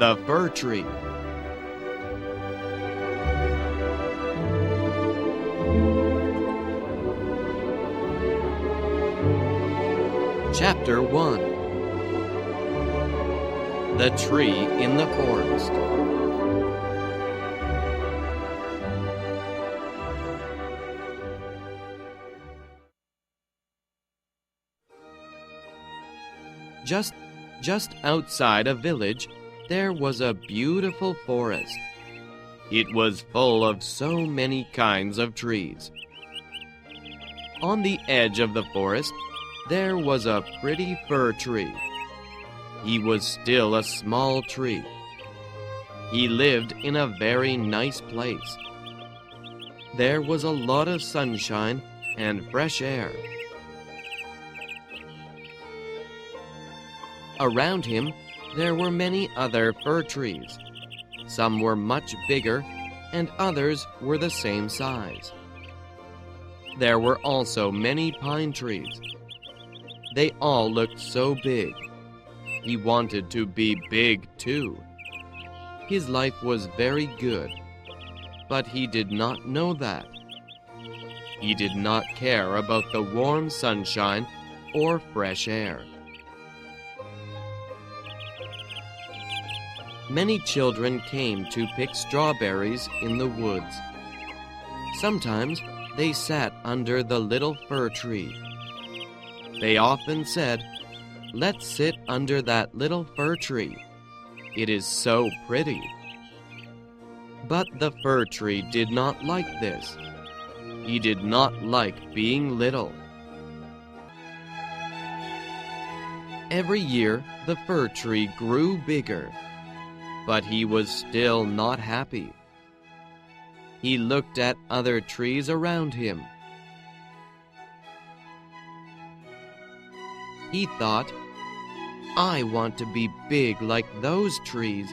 The Fir Tree. Chapter 1. The Tree in the Forest. Just outside a village, there was a beautiful forest. It was full of so many kinds of trees. On the edge of the forest, there was a pretty fir tree. He was still a small tree. He lived in a very nice place. There was a lot of sunshine and fresh air. Around him, there were many other fir trees. Some were much bigger, and others were the same size. There were also many pine trees. They all looked so big. He wanted to be big too. His life was very good, but he did not know that. He did not care about the warm sunshine or fresh air. Many children came to pick strawberries in the woods. Sometimes they sat under the little fir tree. They often said, "Let's sit under that little fir tree. It is so pretty." But the fir tree did not like this. He did not like being little. Every year, the fir tree grew bigger. But he was still not happy. He looked at other trees around him. He thought, "I want to be big like those trees.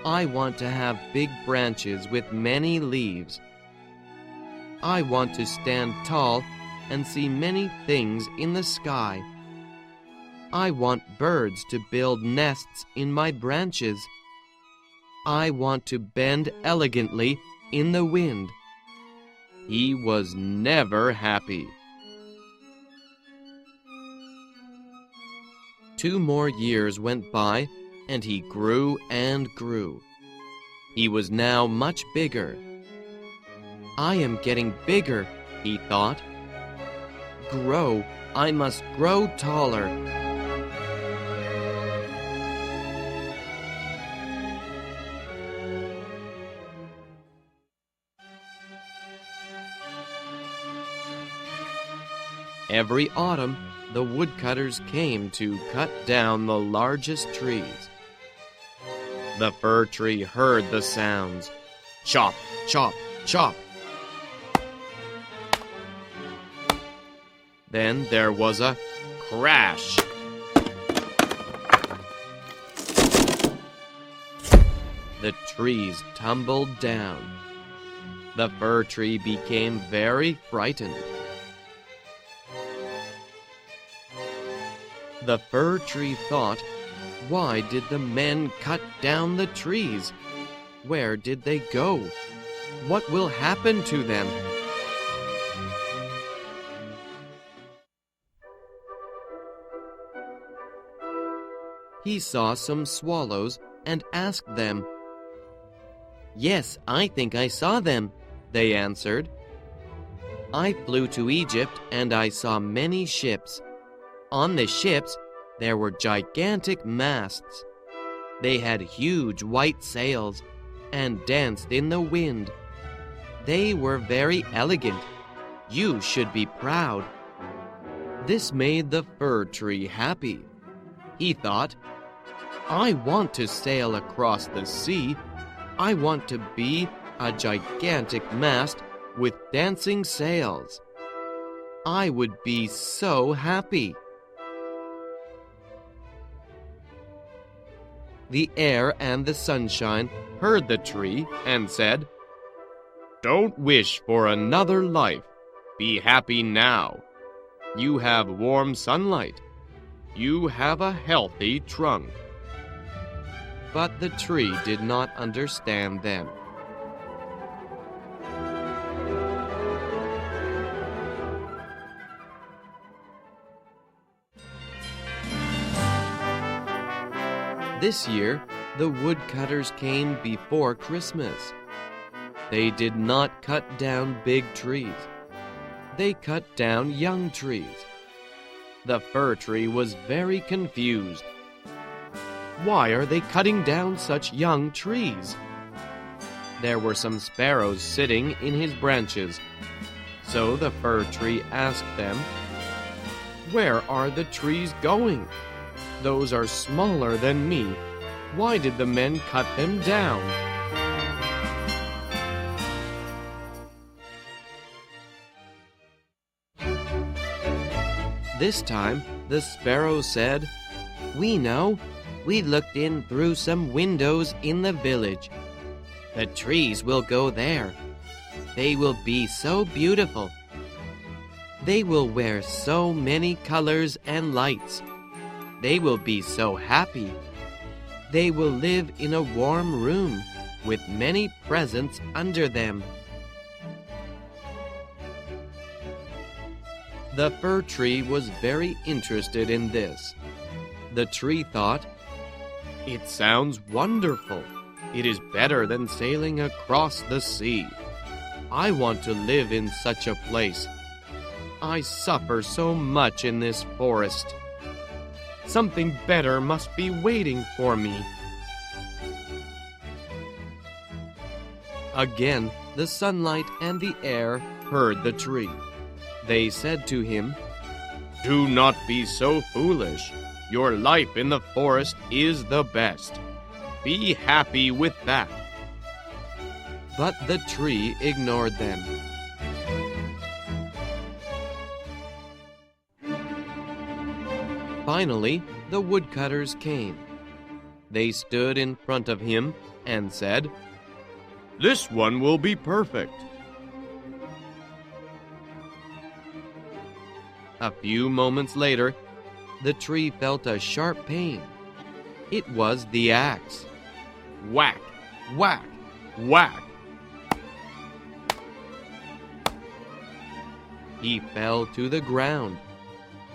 I want to have big branches with many leaves. I want to stand tall and see many things in the sky. I want birds to build nests in my branches. I want to bend elegantly in the wind." He was never happy. 2 more years went by, and he grew and grew. He was now much bigger. "I am getting bigger," he thought. I must grow taller." Every autumn, the woodcutters came to cut down the largest trees. The fir tree heard the sounds. Chop, chop, chop. Then there was a crash. The trees tumbled down. The fir tree became very frightened. The fir tree thought, "Why did the men cut down the trees? Where did they go? What will happen to them?" He saw some swallows and asked them. "Yes, I think I saw them," they answered. "I flew to Egypt and I saw many ships. On the ships, there were gigantic masts. They had huge white sails and danced in the wind. They were very elegant. You should be proud." This made the fir tree happy. He thought, "I want to sail across the sea. I want to be a gigantic mast with dancing sails. I would be so happy." The air and the sunshine heard the tree and said, "Don't wish for another life. Be happy now. You have warm sunlight. You have a healthy trunk." But the tree did not understand them. This year, the woodcutters came before Christmas. They did not cut down big trees. They cut down young trees. The fir tree was very confused. Why are they cutting down such young trees? There were some sparrows sitting in his branches. So the fir tree asked them, "Where are the trees going? Those are smaller than me. Why did the men cut them down?" This time, the sparrow said, "We know. We looked in through some windows in the village. The trees will go there. They will be so beautiful. They will wear so many colors and lights. They will be so happy. They will live in a warm room with many presents under them." The fir tree was very interested in this. The tree thought, "It sounds wonderful. It is better than sailing across the sea. I want to live in such a place. I suffer so much in this forest. Something better must be waiting for me." Again, the sunlight and the air heard the tree. They said to him, "Do not be so foolish. Your life in the forest is the best. Be happy with that." But the tree ignored them. Finally, the woodcutters came. They stood in front of him and said, "This one will be perfect." A few moments later, the tree felt a sharp pain. It was the axe. Whack, whack, whack. He fell to the ground.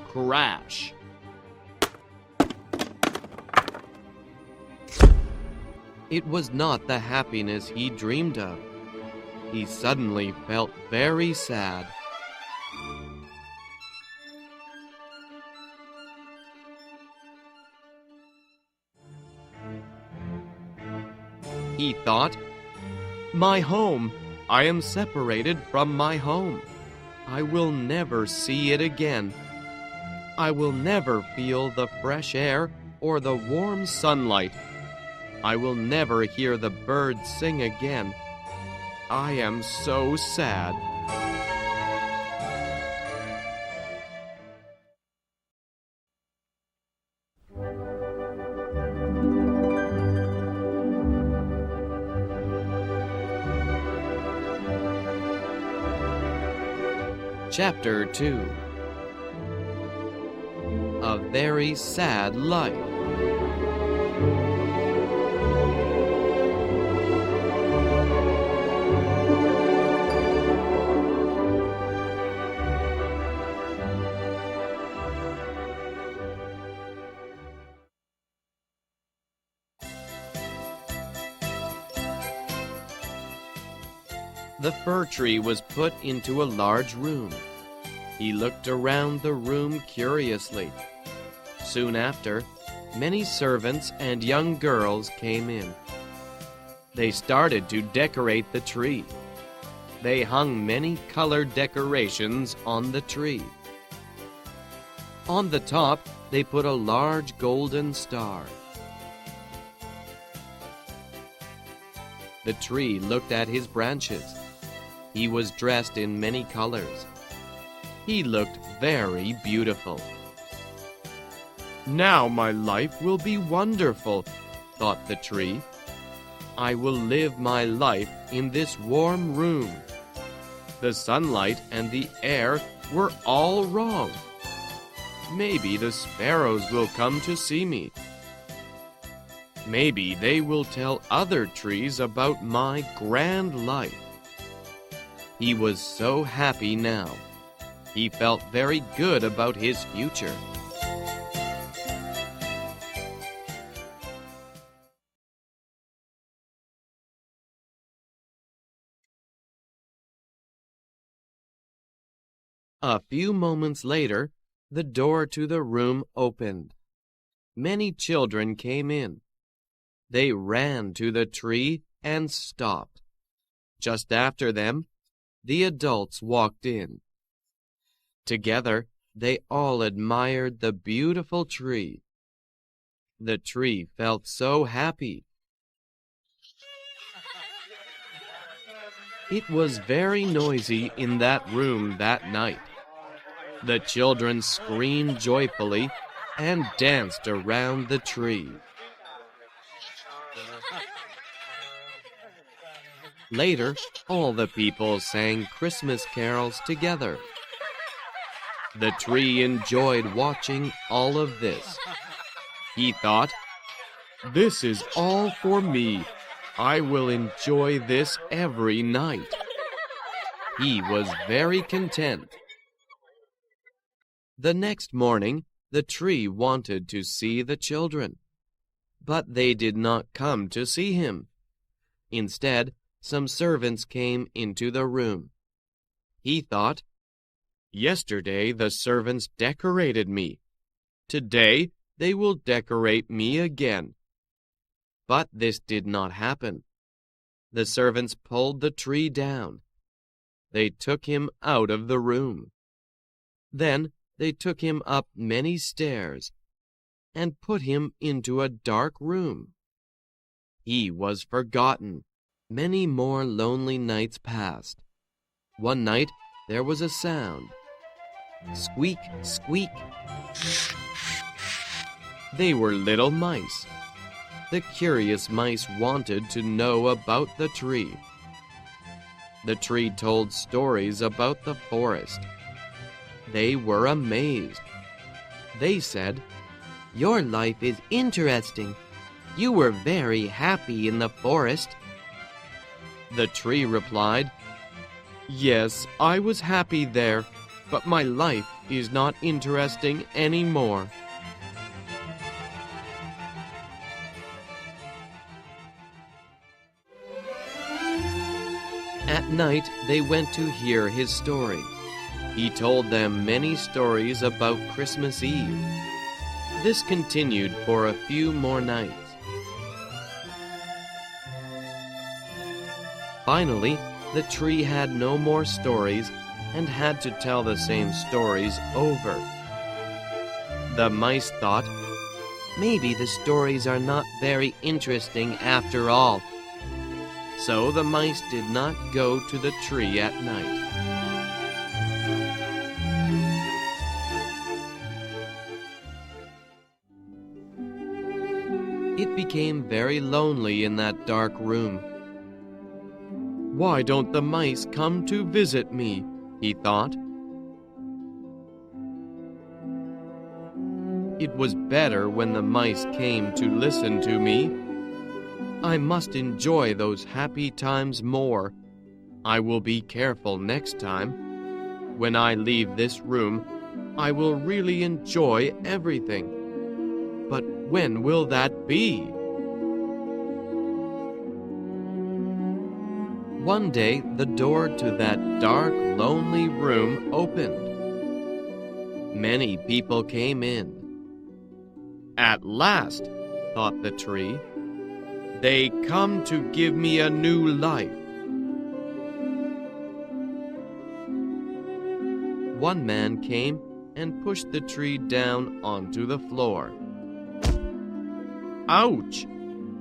Crash. It was not the happiness he dreamed of. He suddenly felt very sad. He thought, "My home! I am separated from my home. I will never see it again. I will never feel the fresh air or the warm sunlight. I will never hear the birds sing again. I am so sad." Chapter 2. A Very Sad Life. The fir tree was put into a large room. He looked around the room curiously. Soon after, many servants and young girls came in. They started to decorate the tree. They hung many colored decorations on the tree. On the top, they put a large golden star. The tree looked at his branches. He was dressed in many colors. He looked very beautiful. "Now my life will be wonderful," thought the tree. "I will live my life in this warm room." The sunlight and the air were all wrong. Maybe the sparrows will come to see me. Maybe they will tell other trees about my grand life. He was so happy now. He felt very good about his future. A few moments later, the door to the room opened. Many children came in. They ran to the tree and stopped. Just after them, the adults walked in. Together, they all admired the beautiful tree. The tree felt so happy. It was very noisy in that room that night. The children screamed joyfully and danced around the tree. Later, all the people sang Christmas carols together. The tree enjoyed watching all of this. He thought, "This is all for me. I will enjoy this every night." He was very content. The next morning, the tree wanted to see the children, but they did not come to see him. Instead, some servants came into the room. He thought, "Yesterday the servants decorated me. Today they will decorate me again." But this did not happen. The servants pulled the tree down. They took him out of the room. Then they took him up many stairs and put him into a dark room. He was forgotten. Many more lonely nights passed. One night there was a sound. Squeak, squeak. They were little mice. The curious mice wanted to know about the tree. The tree told stories about the forest. They were amazed. They said, "Your life is interesting. You were very happy in the forest." The tree replied, "Yes, I was happy there, but my life is not interesting anymore." At night, they went to hear his story. He told them many stories about Christmas Eve. This continued for a few more nights. Finally, the tree had no more stories and had to tell the same stories over. The mice thought, "Maybe the stories are not very interesting after all." So the mice did not go to the tree at night. It became very lonely in that dark room. "Why don't the mice come to visit me?" he thought. It was better when the mice came to listen to me. I must enjoy those happy times more. I will be careful next time. When I leave this room, I will really enjoy everything. But when will that be? One day, the door to that dark, lonely room opened. Many people came in. "At last," thought the tree, "they come to give me a new life." One man came and pushed the tree down onto the floor. Ouch!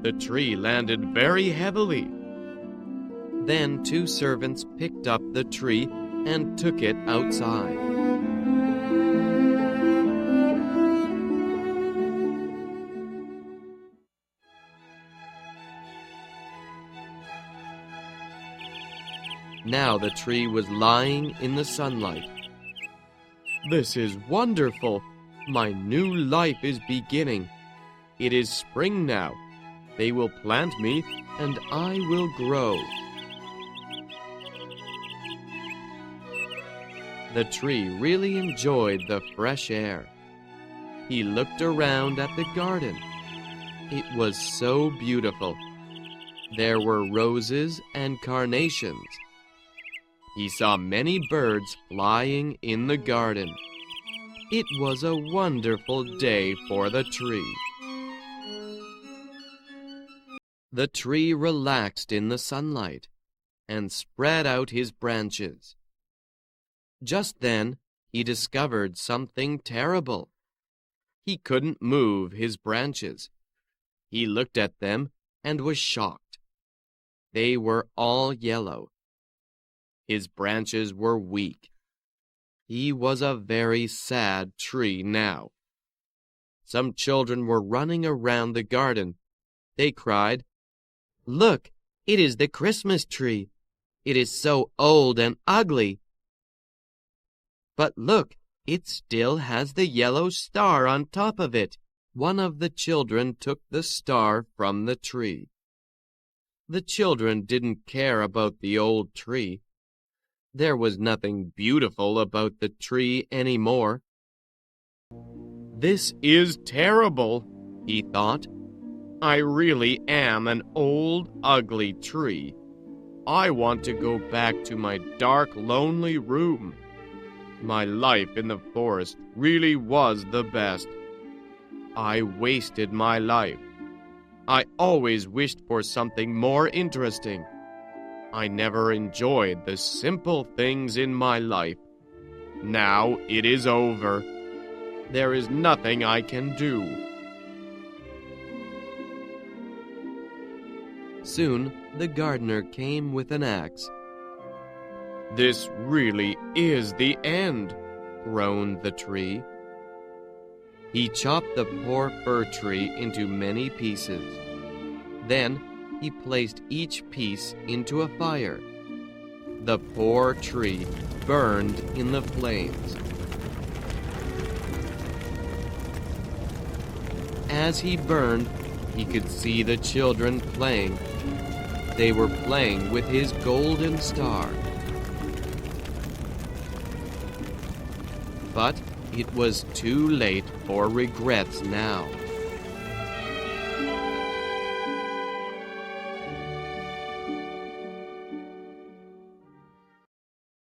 The tree landed very heavily. Then two servants picked up the tree and took it outside. Now the tree was lying in the sunlight. "This is wonderful. My new life is beginning. It is spring now. They will plant me, and I will grow." The tree really enjoyed the fresh air. He looked around at the garden. It was so beautiful. There were roses and carnations. He saw many birds flying in the garden. It was a wonderful day for the tree. The tree relaxed in the sunlight and spread out his branches. Just then, he discovered something terrible. He couldn't move his branches. He looked at them and was shocked. They were all yellow. His branches were weak. He was a very sad tree now. Some children were running around the garden. They cried, "Look, it is the Christmas tree. It is so old and ugly. But look, it still has the yellow star on top of it." One of the children took the star from the tree. The children didn't care about the old tree. There was nothing beautiful about the tree anymore. "This is terrible," he thought. "I really am an old, ugly tree. I want to go back to my dark, lonely room. My life in the forest really was the best. I wasted my life. I always wished for something more interesting. I never enjoyed the simple things in my life. Now it is over. There is nothing I can do." Soon the gardener came with an axe. "This really is the end," groaned the tree. He chopped the poor fir tree into many pieces. Then he placed each piece into a fire. The poor tree burned in the flames. As he burned, he could see the children playing. They were playing with his golden star. But it was too late for regrets now.